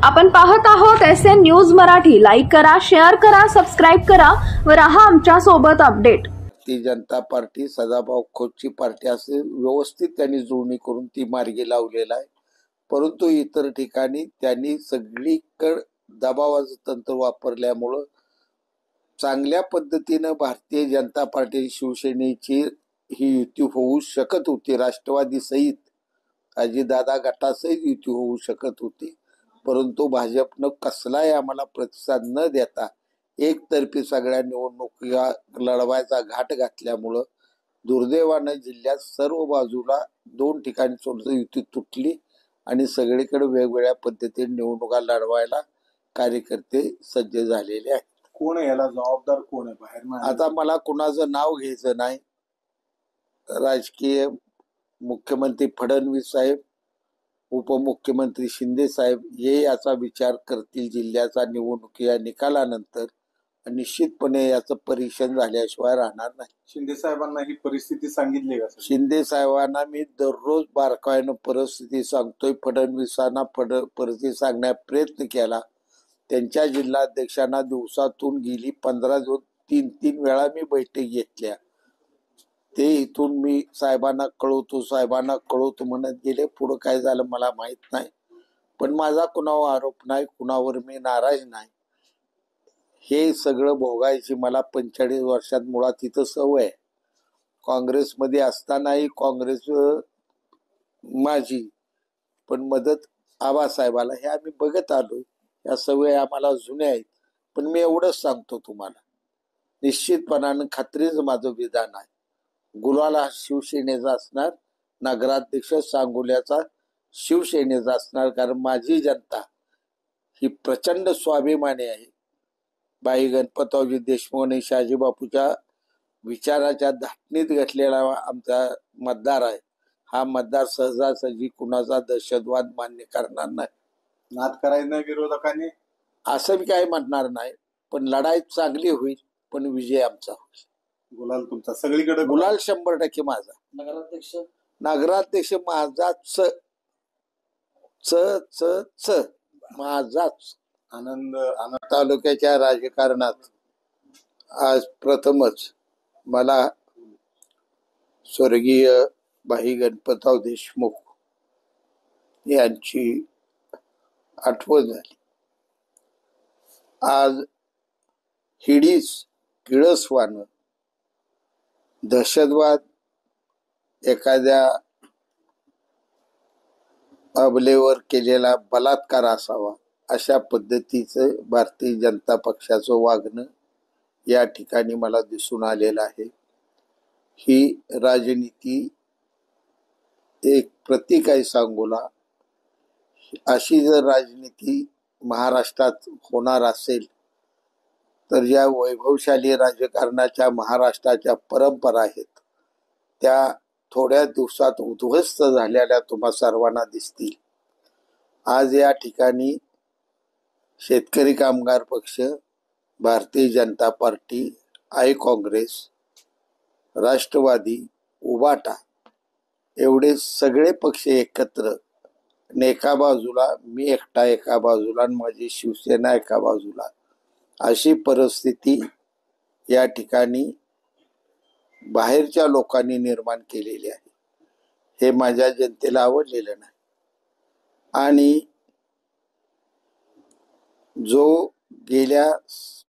आपण पाहत आहोत SN न्यूज मराठी. लाईक करा, शेअर करा, सबस्क्राईब करा व रहा आमच्या सोबत अपडेट. ती जनता पार्टी सदाभाऊ खोतची पार्टी असे व्यवस्थित त्यांनी जुळणी करून ती मार्गी लावलेला आहे. परंतु इतर ठिकाणी त्यांनी सगळीकडे दबावाचं तंत्र वापरल्यामुळं चांगल्या पद्धतीनं भारतीय जनता पार्टी शिवसेनेची ही युती होऊ शकत होती. राष्ट्रवादी सहित अजितदादा गटासहित युती होऊ शकत होती. परंतु भाजपनं कसलाही आम्हाला प्रतिसाद न देता एकतर्फी सगळ्या निवडणुका लढवायचा घाट घातल्यामुळं दुर्दैवानं जिल्ह्यात सर्व बाजूला 2 ठिकाणी सोडून युती तुटली आणि सगळीकडे वेगवेगळ्या पद्धतीने निवडणुका लढवायला कार्यकर्ते सज्ज झालेले आहेत. कोण आहे याला जबाबदार, कोण आहे बाहेर? आता मला कुणाचं नाव घ्यायचं नाही. राजकीय मुख्यमंत्री फडणवीस साहेब, उपमुख्यमंत्री शिंदे साहेब हे याचा विचार करतील जिल्ह्याचा निवडणुकीच्या निकालानंतर. निश्चितपणे याचं परीक्षण झाल्याशिवाय राहणार नाही. शिंदे साहेबांना ही परिस्थिती सांगितली का? शिंदे साहेबांना मी दररोज बारकाईनं परिस्थिती सांगतोय. फडणवीसांना परिस्थिती सांगण्याचा प्रयत्न केला. त्यांच्या जिल्हाध्यक्षांना दिवसातून गेली 15 दिवस 3 वेळा मी बैठक घेतल्या. ते इथून मी साहेबांना कळवतो म्हणत गेले. पुढं काय झालं मला माहित नाही. पण माझा कुणावर आरोप नाही, कुणावर मी नाराज नाही. हे सगळं भोगायची मला 45 वर्षात मुळात तिथं सवय आहे. काँग्रेसमध्ये असतानाही काँग्रेस माझी, पण मदत आबासाहेबाला हे आम्ही बघत आलोय. या सवय आम्हाला जुन्या आहेत. पण मी एवढंच सांगतो तुम्हाला, निश्चितपणानं खात्रीचं माझं विधान आहे. गुलाल हा शिवसेनेचा असणार, नगराध्यक्ष सांगोल्याचा शिवसेनेचा असणार. कारण माझी जनता ही प्रचंड स्वाभिमानी आहे. बाई गणपतरावजी देशमुख आणि शहाजीबापूच्या विचाराच्या धाटणीत घटलेला आमचा मतदार आहे. हा मतदार सहजासहजी कुणाचा दहशतवाद मान्य करणार नाही. नाद करायचं नाही विरोधकांनी असं मी काही म्हणणार नाही. पण लढाई चांगली होईल, पण विजय आमचा होईल. गुलाल तुमचा सगळीकडे. गुलाल 100% माझा. नगराध्यक्ष माझाच माझाच. आनंद तालुक्याच्या राजकारणात आज प्रथमच मला स्वर्गीय बाई गणपतराव देशमुख यांची आठवण झाली. आज हिडीस किळसवानं दहशतवाद एखाद्या अबलेवर केलेला बलात्कार असावा अशा पद्धतीचं भारतीय जनता पक्षाचं वागणं या ठिकाणी मला दिसून आलेलं आहे. ही राजनीती एक प्रतीक आहे सांगोला. अशी जर राजनीती महाराष्ट्रात होणार असेल तर या वैभवशाली राजकारणाच्या महाराष्ट्राच्या परंपरा आहेत त्या थोड्या दिवसात उद्ध्वस्त झालेल्या तुम्हा सर्वांना दिसतील. आज या ठिकाणी शेतकरी कामगार पक्ष, भारतीय जनता पार्टी, आय काँग्रेस, राष्ट्रवादी, उबाटा एवढे सगळे पक्ष एकत्र एका बाजूला, मी एकटा एका बाजूला आणि माझी शिवसेना एका बाजूला, अशी परिस्थिती या ठिकाणी बाहेरच्या लोकांनी निर्माण केलेली आहे. हे माझ्या जनतेला आवडलेलं नाही. आणि जो गेल्या